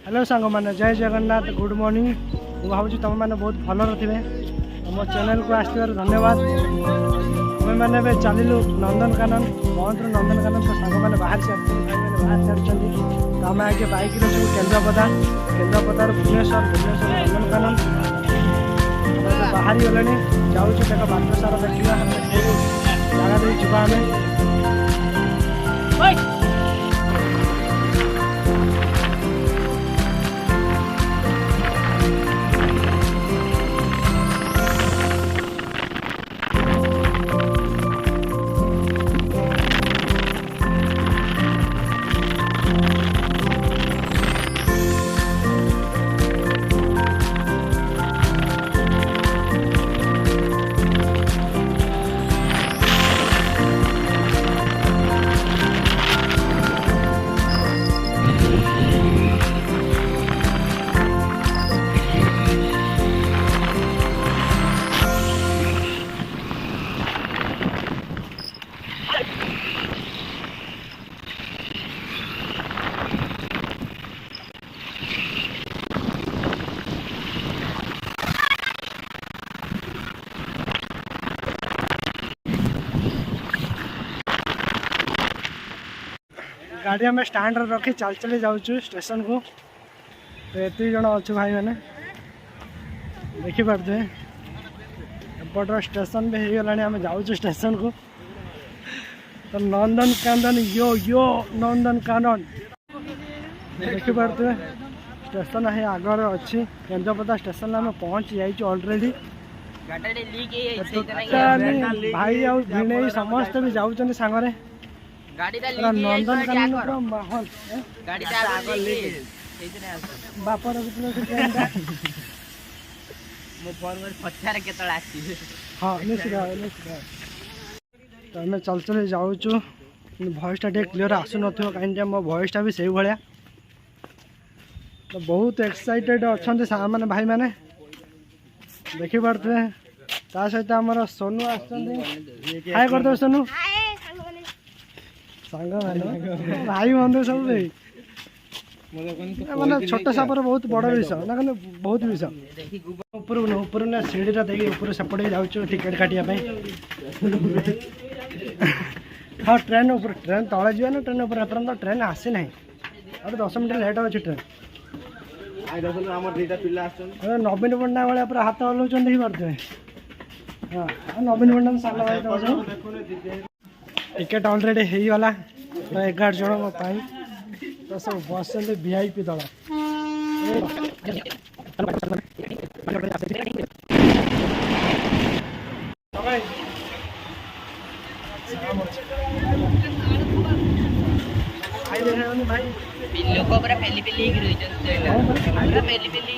Hello सांग मैंने जय जगन्नाथ गुड मॉर्निंग। मुझे भावुँ तुम मैंने बहुत भल थे मो चैनल को आसार धन्यवाद। आम मैंने चलू नंदनकानन बंद नंदनकानन तो सांग मैंने बाहर सारी बाहर सारी तो आम आगे बैक जो केन्द्रापदा केन्द्रापदार भुवनेश्वर भुवनेश्वर नंदनकानन बाहरी गले जाऊँ देख बाट सारा देखा जगह दे जावा आम गाड़ी आम स्टाण्ड रखी चल चली जाऊँ स्टेशन को। तो ये जन अच्छे भाई मैंने देखिपे एपटर स्टेशन भी हो गला आम जाऊँ स्टेशन को। तो नंदनकानन यो यो नंदनकानन देखिपे स्टेशन है आगर अच्छी केन्द्रापदा स्टेशन आम पहुँची जाइए ऑलरेडी। भाई आउ भिणे समस्ते भी जाऊँ सांगरे नंदनकानन माहौल बापर हाँ निश्चित निश्चित। तो आम चल चल जाऊँ भॉइसटा क्लीयर आसुन कहीं मो भॉइसटा भी से भाया। तो बहुत एक्साइटेड अच्छा मैंने भाई मैंने देखिपे सहित आमर सोनू आए करदे सोनू सांग भाई बंधु सब मैंने छोट सापर बहुत बड़ विषय ना कहने बहुत विषय ऊपर ना सीढ़ीटा देखिए ऊपर सेपटे जाऊँ टिकेट काटापी। हाँ ट्रेन ऊपर ट्रेन तले जाए ना ट्रेन ऊपर एपर्यंत ट्रेन आसी ना और 10 मिनट लेट अच्छी ट्रेन। नवीन पंडा भाई पूरा हाथ हलाउन देखिपे। हाँ नवीन पंडा साल भाई टिकेट ऑलरेडी हो गला। तो 11 जन मोपाई तो सब बस वीआईपी दल भाई लोक पूरा पेली पेली रही पूरा पेली पेली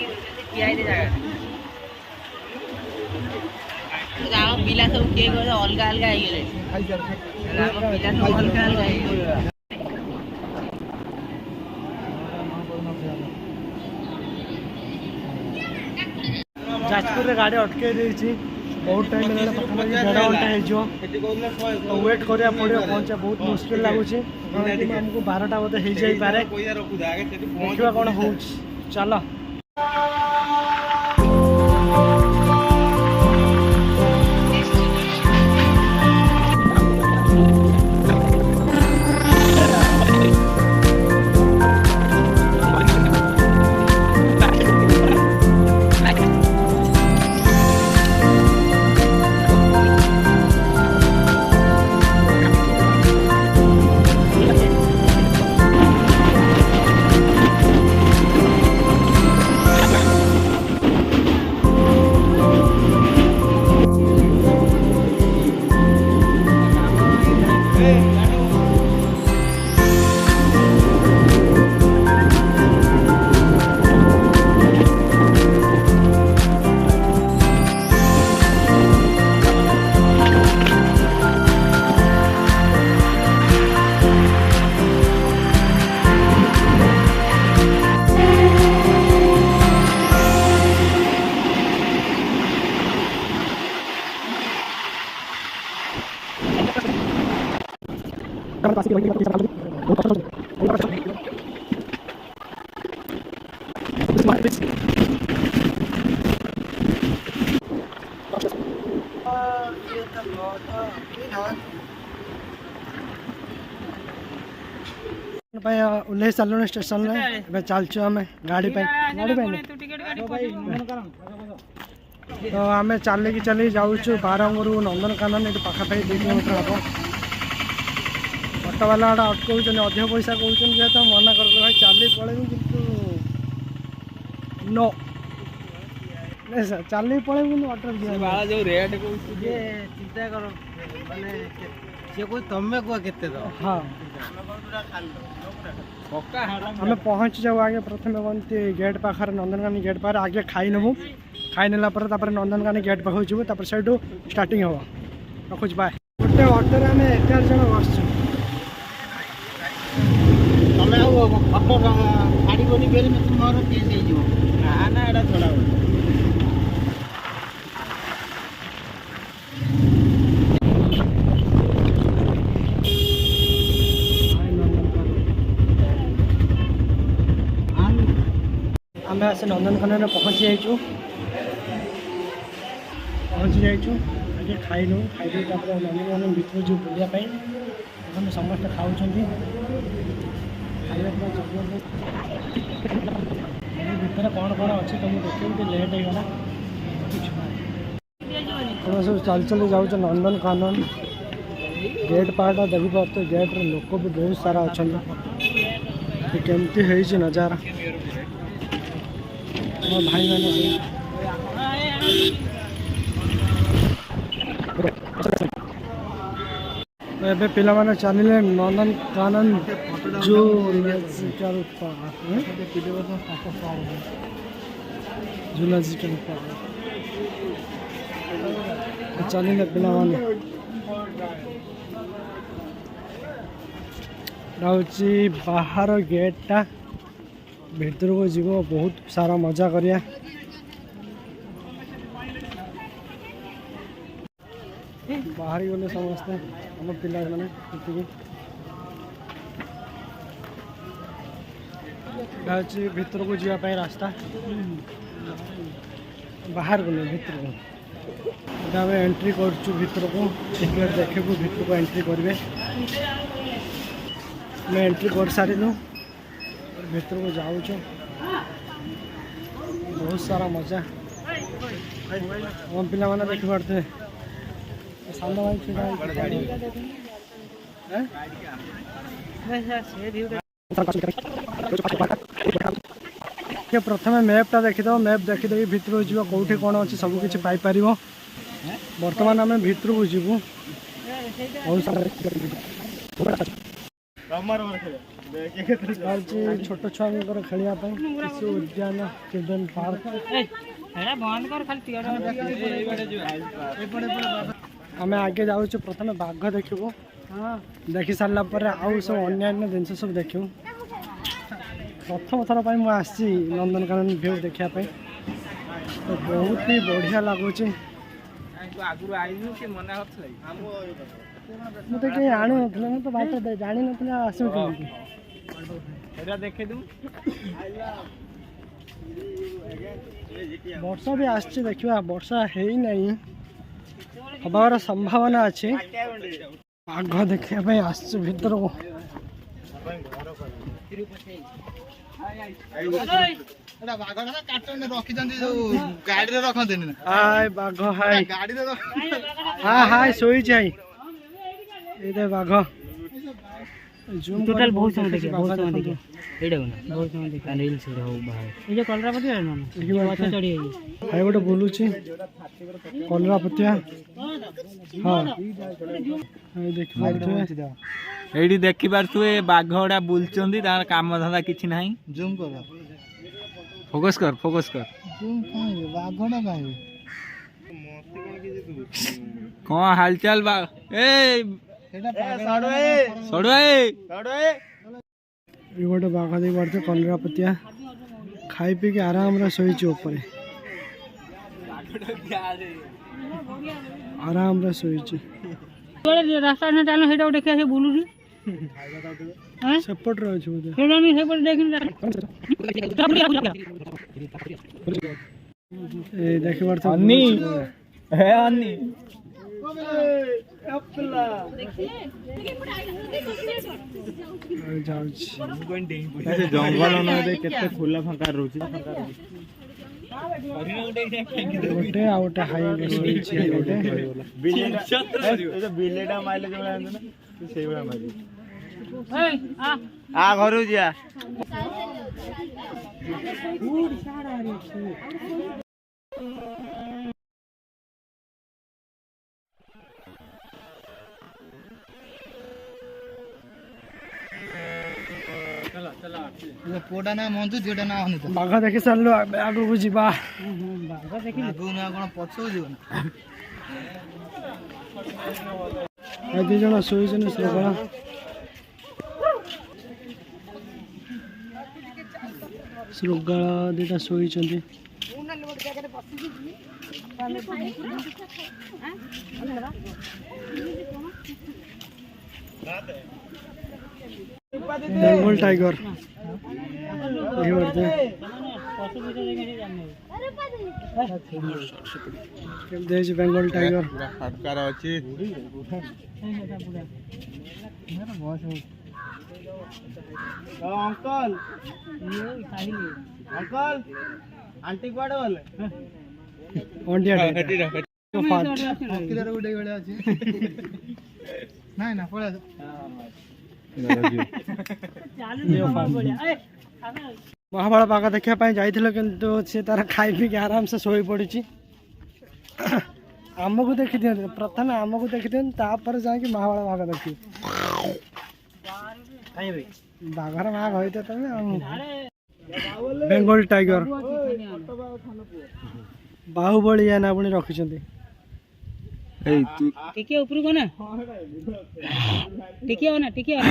पिला सब किए अलग अलग हो जाजपुर गाड़ी अटके देती बहुत टाइम पाखापाखि 1.5 घंटा हो वेट करा पड़ो पहुँचा बहुत मुश्किल लगुच आमको 12टा बोधे हो जापे देखा कौन हो चल। ओह्लैई सारे स्टेशन चलचु आम गाड़ी गाड़ी तो आम चलिकी चलिए जाऊँ बारंगुर नंदनकानन ये पाखापाखि 2 किलोमीटर हम ऑटो वाला अटकाऊँ अधिक पैसा कहते जेहतु मना कर भाई चली पलैबू कि नो नहीं सर चलिए पलैबू कि ऑटो जो रेट चिंता कर माने से कोई तमे को केते दो हाँ आम पहुँच जाऊ आगे प्रथम बनती गेट पाखे नंदनकानन गेट पाखे आगे खाई नबू खाई नेला नंदनकानन गेट पाखु जीवु से स्टार्टिंग हम रखुच बाय गोटे ऑटो आम 11 जन बसचु तमे ऑटो गाड़ी कोनी बेले में तुमरो केस हे जीवो ना ना एडा थोड़ा आम आस नंदनकानन पहुँची जाइचु आगे खाइलु खाई नंदनकानन भर जो बुलापी समस्त खाऊँ भितर कौन कौन अच्छे तुम देखिए लेट होगा तुम सब चल चल जाऊँ नंदनकानन गेट पार्टा देखिए गेट्रे लोक भी बहुत सारा अच्छा केमती है नजारा भाई मैंने ए पिला माने चलिले Nandankanan zoological park zoological park चलिले पिला माने रहउची बाहर गेटटा भीतर को जीव बहुत सारा मजा करिया बाहर गले समस्ते आम पिला मैंने भीतर को जावाई रास्ता बाहर गले भीतर को एंट्री करचु भीतर को टिकेट देखू भीतर को एंट्री करेंगे मैं एंट्री कर सारू भीतर को जाऊँ बहुत सारा मजा हम पिला मैंने देखी पारते सामने भाई प्रथम मैपटा देखीद मैप देखीद भीतर को जीव कौटी कौन अच्छे सबकि पाइपर बर्तमान आम भीतर को जीवु बहुत सारा छोट छुआ खेलवाई शिशु उद्यान चिल्ड्रेन पार्क आम आगे जाऊँ प्रथम बाघ देखू देखी सारा आउ सब अन्य जिनस सब देखू प्रथम थर पर मुझे नंदनकानन व्यू देखापी तो बहुत ही बढ़िया लगुच मुझे कहीं आनी ना तो बाट जानी ना आसू वर्षा भी आसछि देखिबा वर्षा है नहीं हबार संभावना अच्छी आग देखा आसछु भीतर को हाय बाघ हाय हाँ हाय शोई ये बाघ टोटल बहुत समय देखिए बहुत समय देखिए एडे ना बहुत समय देखिए रील्स रे हो बाहर ये जो कलरापति है ना ये बात चढ़ी है हाय गोटे बोलुची कलरापतिया हां एडी देखि पारथु ए बाघडा बुलचंदी तार काम धंदा किछि नाही जूम कर फोकस कर जूम काहे बाघडा काहे कोन हालचाल बा ए गोटे बाघ देख पार्थ कलरापतिया खाई पी के आराम शोची आराम शोची रास्ता ना चलो हेटा देखा बुलू सेपट रही देखी देखी बार अन्नी है अन्नी जंगल केते खुला फंका रोची गोटे आ गोटे हाई गोटे बिलेटा माइले जो ना सेई बड़ा मारी आ घरु जिया पोडा ना मंजू जेटा ना अनुत बाघ देखी सारू आगू को जीवा बाघ देखि आगु ना कोन पछो जीव ना ए दी जण सोइछन श्रृंखला श्रृंखला दुटा सोइछन्ती बेंगल टाइगर यही बढ़ते बेंगल टाइगर सरकार अछि अंकल अंकल आंटी कुआडे गले ओंडिया किलर गुडे गळे अछि नाही ना पळा महाबल बाघ देखा जाइल किंतु सी तार खाई पी आराम से शोई पड़ी आमको देखी दिखते प्रथम आमको देखी दिखते तापर जाकि महाबल बाघ देखी बाघर बाघ होते बेंगल टाइगर बाहुबली या ना पुणी रखिंट टिके ऊपर को ना टिके हो ना टिके हो ना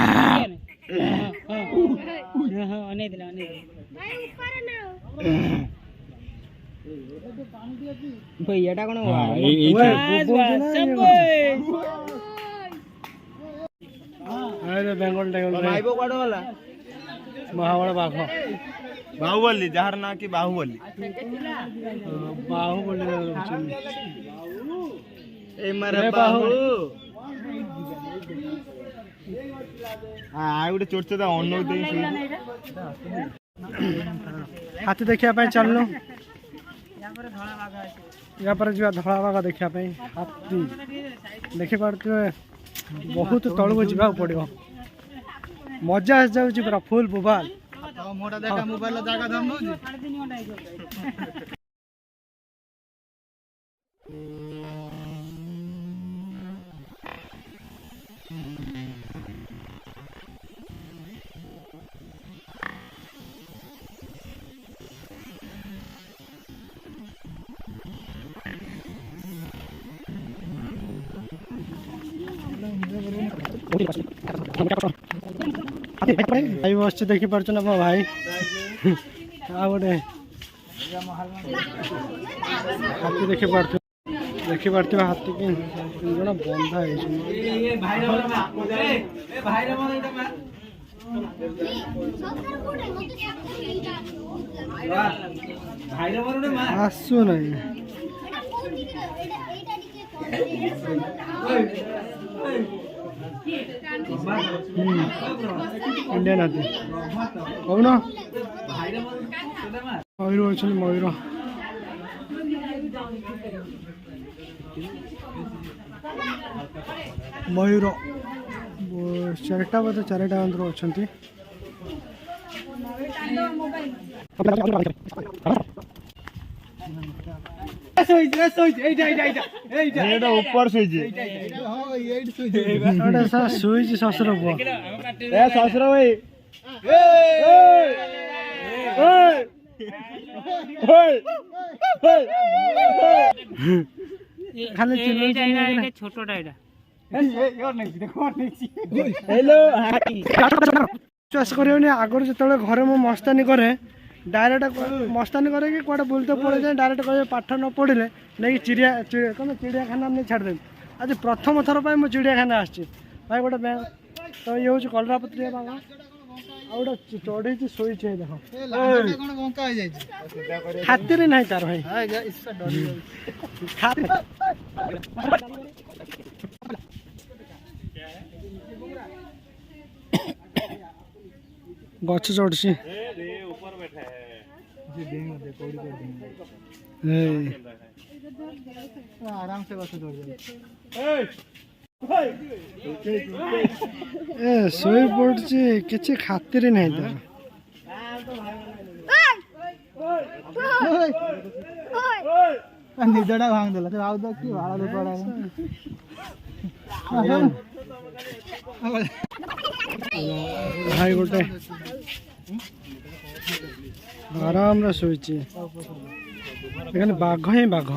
हां अने दिला भाई ऊपर ना भाई एटा कोन अरे बेंगल टाइगर आइबो कुआडे वाला महाबल बाघ बाहुबली जहार ना कि बाहुबली बाहुबली ए मारे बाहु आ गुटे छोट छोटा अन्न दे हाथी देखा चलनु या पर जो धला बाघ देखा हाथी देखी पारे बहुत तलू को जावाक पड़ो मजा आस जाऊँ पूरा फुल मोबाइल मोटा देखा मोबाइल जागा धम नउजी भाई बस देखी पार्छ ना भाई आ गोटे हाथी देखी पार्थ हाथी के जन बंधा आसु ना इंडियन हाथी कौन मयूर अच्छे मयूर मयूर चारिटा बोधे चारिटा अंदर अच्छा ऊपर शुई शशुर पुआ शशुर भाई खाली छोटोटा एटा विश्वास कर आगर जो घरे मो मस्तानी करे डायरेक्ट मस्तानी करे कि कौटे बुलते पड़े जाए डायरेक्ट कहे पाठ न पढ़े नहीं चिड़ियाखाना नहीं छाड़दे आज प्रथम थर पर चिड़ियाखाना आसी भाई गोटे तो ये हूँ कलरापत्री बाबा आउटा चढ़े शोई देख ए लाडा कोन बंका हो जाई खातिर नहीं तार भाई हां इसका डरी जाई गछ चढ़सी ऊपर बैठा है जी देंगे दे कोड़ी कर देंगे आराम से बस दौड़ जाए ए सोई पड़ছি किछि खातिर नहीं तार निदड़ा भांग देला तो आउ दो की वाला लोक पड़ा भाई गोटे आराम रे शोइछि एखाने बाघ ही बाघ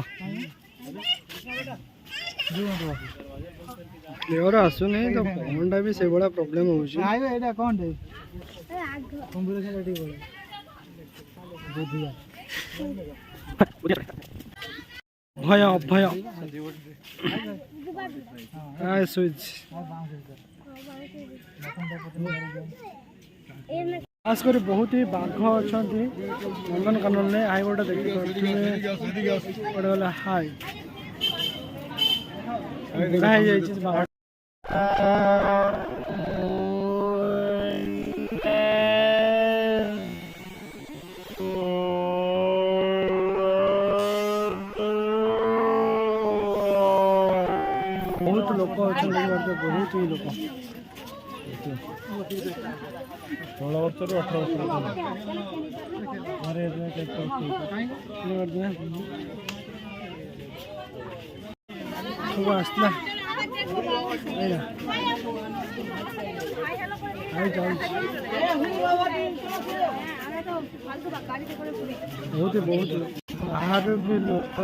क्लियर आसुनी तो फोनटा भी से बड़ा प्रॉब्लम होउछि आइबे एटा कोन दे कुंभीर से लटी बोले बुधिया भय भय आय सुइच खास कर बहुत ही बाघ अच्छा नंदनकानन में आई गोटे देखिए हाई बुढ़ा हो जाइए बाघ बहुत लोक अच्छा बहुत ही लोक 16 वर्ष 18 वर्ष आसला बहुत बाहर भी लोक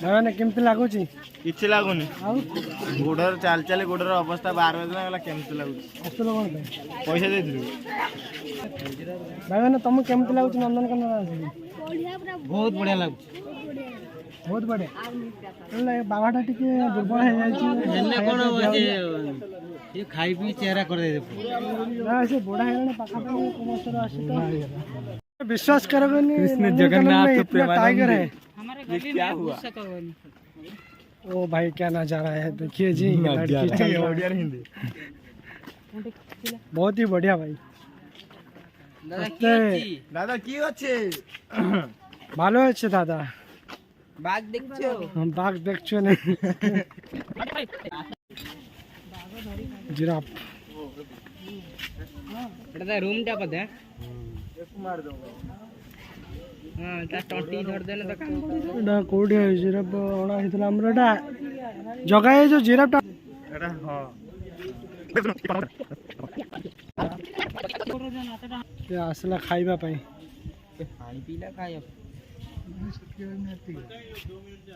मैंने केमती लगुच किछि लागुनी गोडर चाल चाल गोडर अवस्था 12 बजे गला केमती लागुच आसलो कोन पैसा देथिलु भाई मैंने तुम केमती लगुच नंदनकानन बहुत बढ़िया लागुच बहुत बढ़िया बाबाटा टिके दुर्बल हो जाए कोन ये खाई पी चेहरा कर दे ना से बड़ा है ना पाखा पे कोमसर आसी तो विश्वास करोगे कृष्ण जगन्नाथ टाइगर है ये क्या हुआ ओ भाई क्या नजारा है देखिए जी हिंदी बहुत ही बढ़िया भाई दादा की अच्छे ভালো আছে দাদা बाघ देखছো বাঘ দেখছো না জিরাফ এটা রুম টা পদে हां ता टंटी धर देले त এটা কোডি জিরাফ অনা হইতলা আমরা এটা জগায় যে জিরাফটা এটা হ্যাঁ ये आसला खाइबा पाई पानी पीला खाय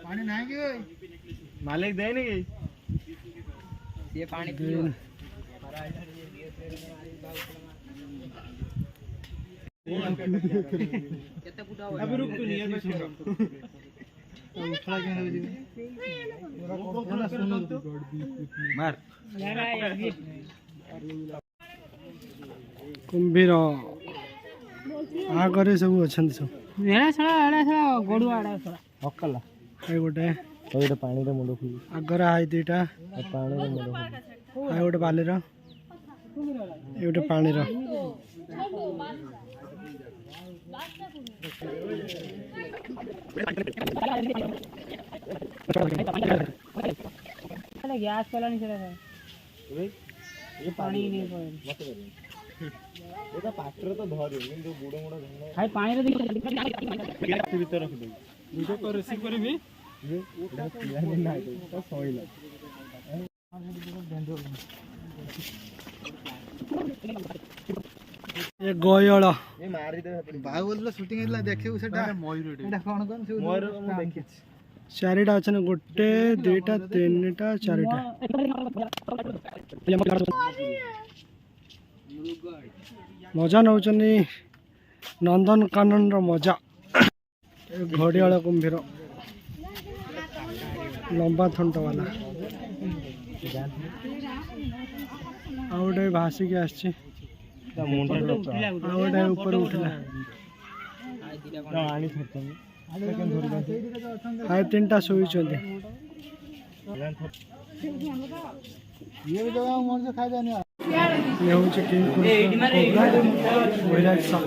पानी नहीं के मालिक दे नहीं ये पानी पियो केते फुटा हो अभी रुक तो नियर पे उठला के नहीं जी पूरा सुनो मार कुंभीर आगे सब अच्छा सब गोड़ुआ हकला ये गोटे ओइटा पानी रे मुंडो खुली आगर आई दुईटा पानी रे मुंडो खुली आई गोटे बाली ये गोटे पानी गैस पलानी चला ये पानी नहीं मत करे एटा पात्र तो धरियो किंतु बुडो मुडो धरना भाई पानी रे गैस भीतर रख दे वीडियो को रिसीव करबी एटा पियानी नाही तो सॉइला ये गोयल ये मारी दे बाहुबली शूटिंग इला देखियो सेटा मयूर एटा कोन कोन से मोर देखि चारिटा अच्छा गोटे दुईटा तीनटा चारिटा मजा नौ नंदनकानन मजा घड़ियाल कुंभीर लंबा थंट वाला आउटे भासिक आसछि आउटे ऊपर उठला हाय तीनटा सोईचंदी ये हूँ किंग वैराज सप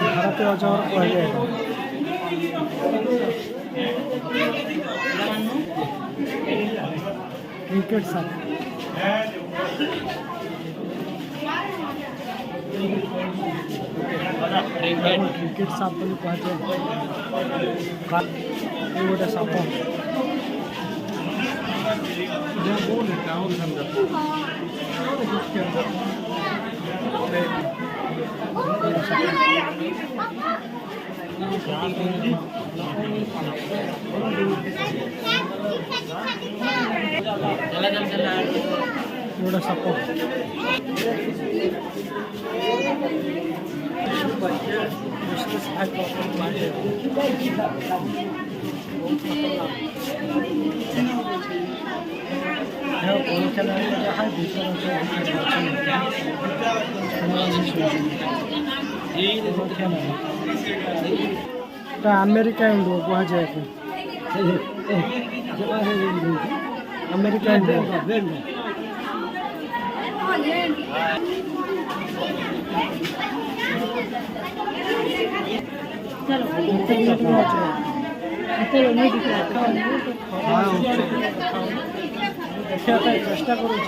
भारतीय अजगर कहले क्रिकेट सप क्रिकेट सप बोली कहते गोटे सप गोटे सप अमेरिका इंडिया कह जाए अमेरिका इंडिया देखा चेष्टा करुँच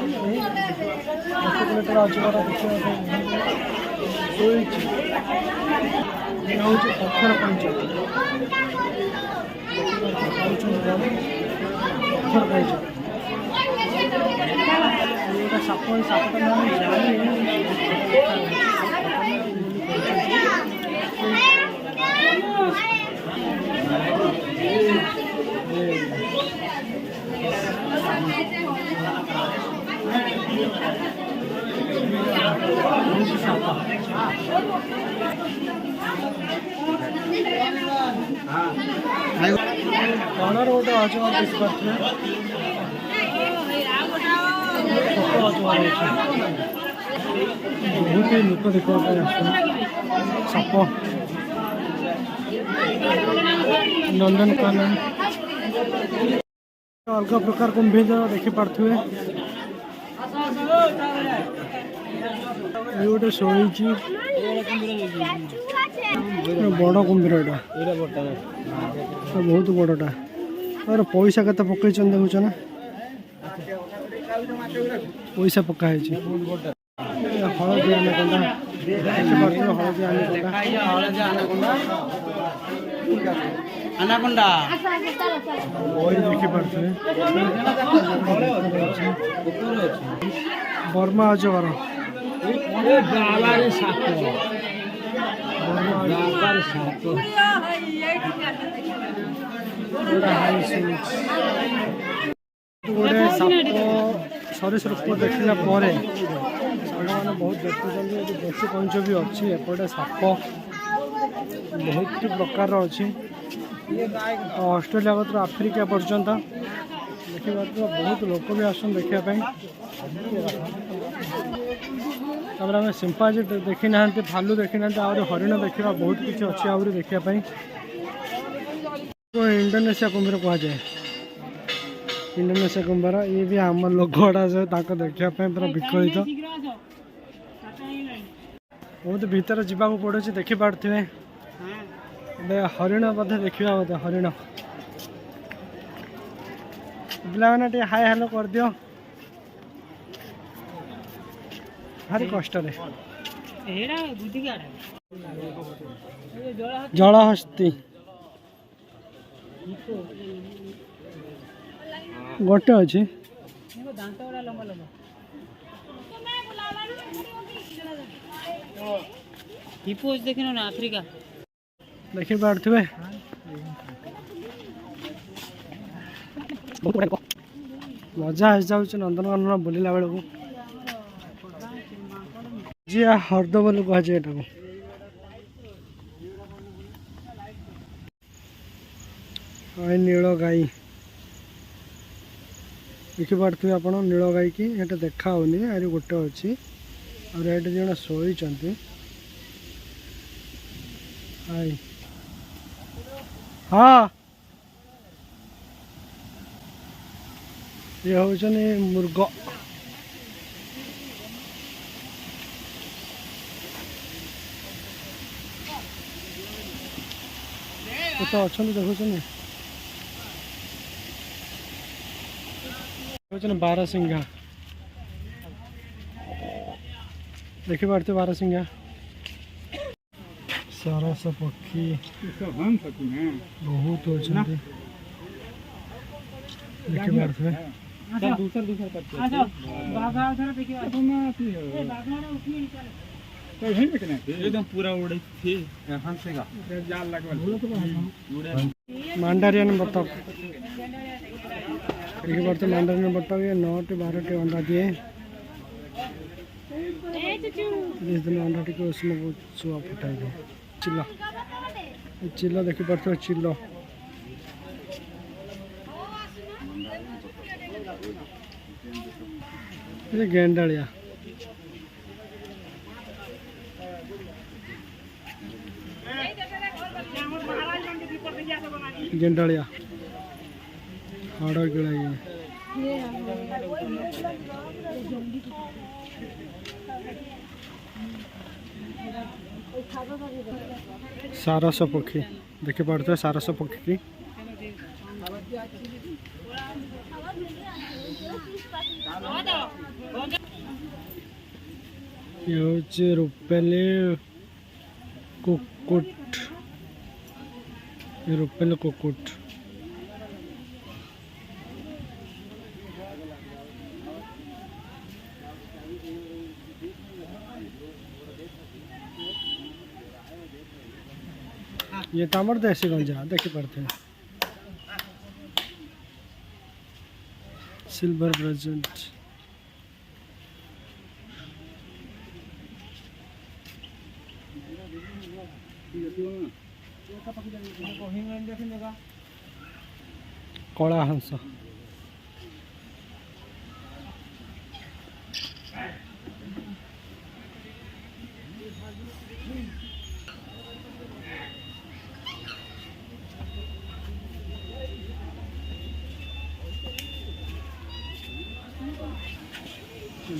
अजगर देखा हूँ पत्थर पंच पत्थर पंच सप सपटा कौन गोटे अजगर देखिए बहुत ही लोक देखा सप नंदनकानन अलग प्रकार कुंभी देखिपे गोटे शोई बड़ कुंभीर बहुत बड़टा और पैसा के पकई देखुच ना पैसा पकाई हलदी अनाकोंडा देखिपे बर्मा अजगर गोटे साप सरीसृप देखला सारे बहुत देखुं देशी पंच भी अच्छी एपटे साप बहुत प्रकार अच्छी ऑस्ट्रेलिया कतर आफ्रिका पर्यंत देखा बहुत लोक भी आसन देखापी आम सिंपाजी देखी ना भालू देखी ना हरिण देखा बहुत किसी अच्छी आहरी देखापी इंडोनेशिया कुंभीर कह जाए इंडोनेशिया कुंभार ये भी आम लोक गुड़ा जो देखापी पूरा विकलित बहुत भीतर जावाक पड़े देखिपे हरिण बोधे देखा बोधे हरिण पे हाय हेलो कर दियो भारी कष्ट जलहस्ती गोटे अच्छी देखिन ना आफ्रिका देखी पारे मजा आस जाऊँ नंदनकानन बुलला बेलू जी हर्द बोली कह आई नील गाई देखिपे आप नील गाई की ये देखा होनी आर गोटे अच्छी और ये जन शोई हाँ ये होचनी मुर्ग तो अच्छा देखुन बारहसिंघा देखी पार्थे बारहसिंघा सरस पक्षी बहुत अच्छा देखी पार्थे एकदम पूरा उड़े थी मांडारियन बतख देखिए पार्थे मांडारियन बतख ये 9 टी 12 टी अंडा दिए जिस दिन अंडा टी को उसमें वो छुआ फटाई दे चिल्ला चिल्ला देखिए पार्थे चिल्ला ये गेंडालिया गेंडालिया हाड़ गिड़ा सारस पक्षी देखी पार्थे सारस पक्षी ये होचे रुपेली कुकुट ये रुपेली कुकुट ये तामर देसी गंजा देखी पड़ते हैं सिल्वर प्रेजेंट कला हंस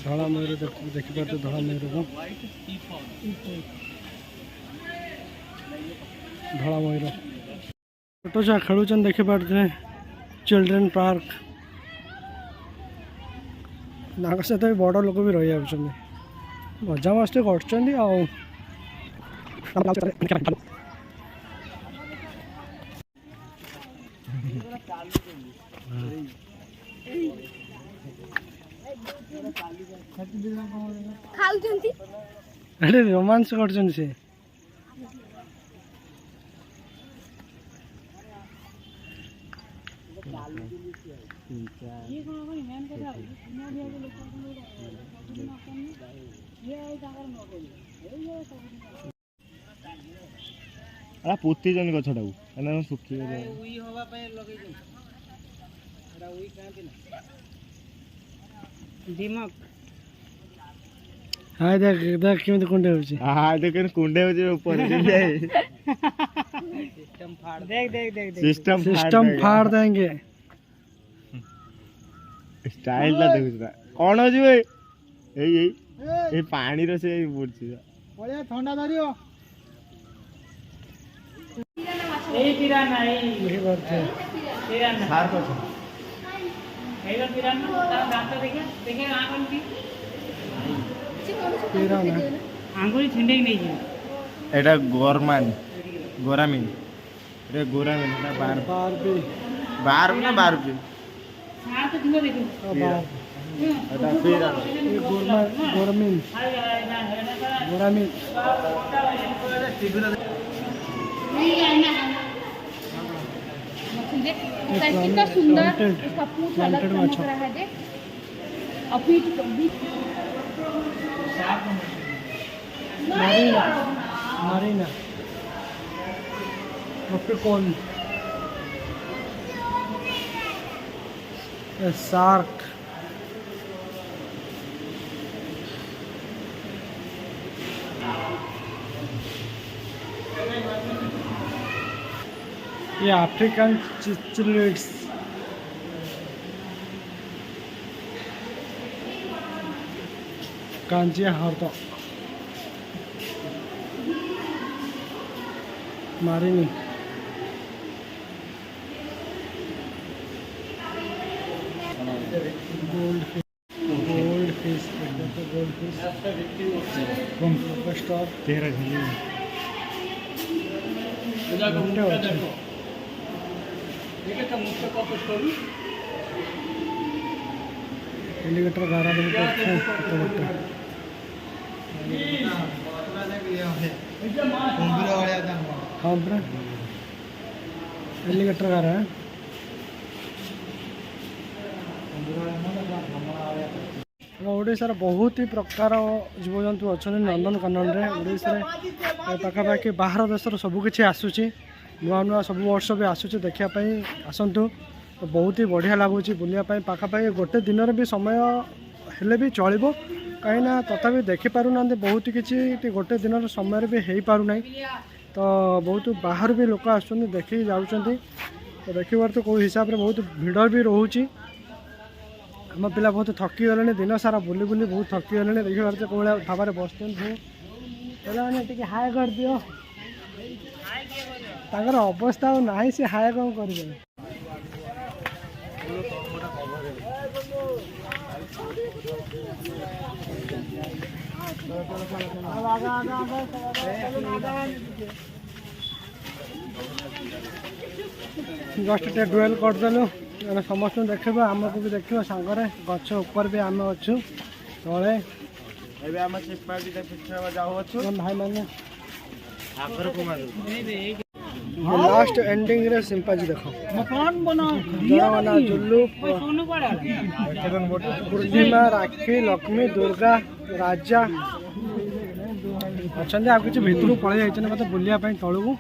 धड़ा मयूर देखी पार्थे धड़ा मयूर को धड़ा मयूर छोट छुआ खेलुचन देखी पार्थे चिल्ड्रेन पार्क सहित भी बड़ लोक भी रही जाऊँ मजा मस्ती कर रोमांस कर पोती जन गछटा सुखी हाँ देख देख केमती कुंडे होची हाँ देख कुंडे ऊपर सिस्टम फाड़ देंगे स्टाइल ला देखुछ कौन हो जी ए पानी रो से बुड़छ ओए ठंडा धरियो ए पिराना नहीं करते पिराना सार को हेलो पिराना दांत देखे आंगुल की पिराना आंगुल छिंडे नहीं जी एटा गोरमान गोरामिन रे गोरामिन ना बार ना बार पे सार तो दिनो देखो एटा पिराना ये गोरमिन गोरामिन कितना सुंदर इसका पूंछ अलग चमक रहा है देख अभी मारीना मारीना कौन शार्क ये अफ्रीकन चिचलिड्स कांजिया हर्द मारिनी gold fish from stock 13 alligator 11 दिन हाँ पूरा एलिगेटर 11 है ओडिशार बहुत ही प्रकार जीवजंतु अच्छा नंदनकानन ओडिशा पाखापाखि बाहर देशर सबकि आसूँ नुआ नुआ सब वर्ष भी आसूँ देखापी आसतु तो बहुत ही बढ़िया लगुच बुलापाई पाखापाखि गोटे दिन भी समय हेले भी चलो कहीं तथापि देखिपारूना बहुत किसी गोटे दिन समय भी हो पारना तो बहुत बाहर भी लोक आस देखी जाऊँच तो देखिबार तो कौ हिसाब से बहुत भिड़ भी रोचे आम पिला बहुत थकी गले दिन सारा बुली बुली बहुत थकी गले देखिबार तो कौन ढाबार बसते टे हाय कर दियो ताकर अवस्था ना सी हाय कौन कर जस्ट टे डुएल करदेलु समस्त देखा आमको भी देख सांगरे गछ ऊपर भी आम अच्छु तले भाई मैंने लास्ट एंडिंग रे सिंपाजी देखो जनावना जुल्लू पूर्णिमा राखी लक्ष्मी दुर्गा राजा अच्छा आप किसी भितर पलि जाइए मतलब बुलायापी तलू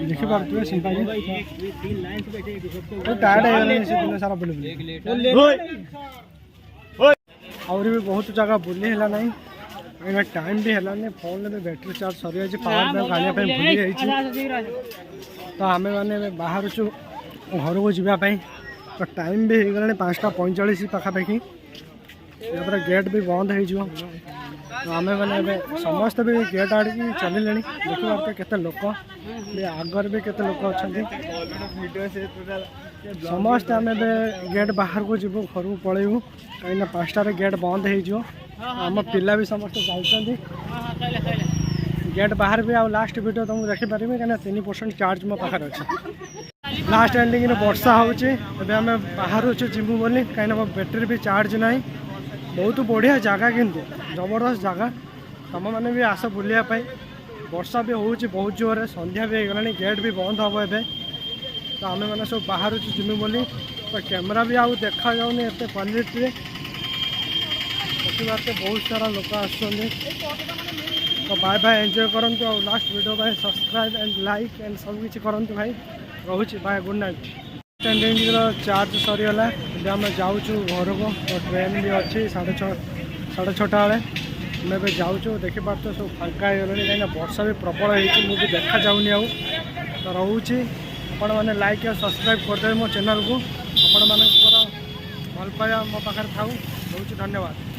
देखिपे सिंपाजी टायर्ड हो दिन सारा बुली आहरी भी बहुत जगह बुली है ना कहीं टाइम भी है फोन में बैटरी चार्ज सरी जाए पावर बैंक आने भूली जाइए तो आम मैंने बाहर घर को जावाई तो टाइम भी हो गला 5:45 पाखापाखि गेट भी बंद हो तो आम मैंने समस्त भी गेट आड़ की चलिले देखिए केते लोक आगर भी केते लोक अच्छा समस्त आम गेट बाहर को जीव घर को पलैबू कहीं 5टार गेट बंद हो आम पिला भी समस्त जाती गेट बाहर भी आउ लास्ट वीडियो तुमको देखिपारे कहीं 3% चार्ज मो पाखे अच्छे लास्ट एंडिंग में वर्षा होमें बाहर जीवु बोली कहीं मो बैटेरी भी चार्ज ना बहुत बढ़िया जगह किंतु जबरदस्त जगह तुम मैंने भी आस बुलायापी वर्षा भी हो बहुत जोर संध्या भी हो गला गेट भी बंद हम ए तो आम मैंने सब बाहर जीवु बोली तो कैमेरा भी आउ देखा जाऊनी एत क्वालिटी देखिबार बहुत सारा लोक आसुँच तो बाय बाय एंजॉय करूँ और लास्ट वीडियो भाई सब्सक्राइब एंड लाइक एंड सब किसी करूँ भाई रोच bye good night standing charge सरीगला अब आम जाऊँ घर को तो ट्रेन भी अच्छी 6:30 बेले जाऊँ देखिपार तो सब फांका हो गले कहीं वर्षा भी प्रबल हो देखा जाऊनी आउ तो रोचे आपण मैंने लाइक और सब्सक्राइब करदे मो चैनल को आपण मान भल पाया मो पाखे था रोच धन्यवाद।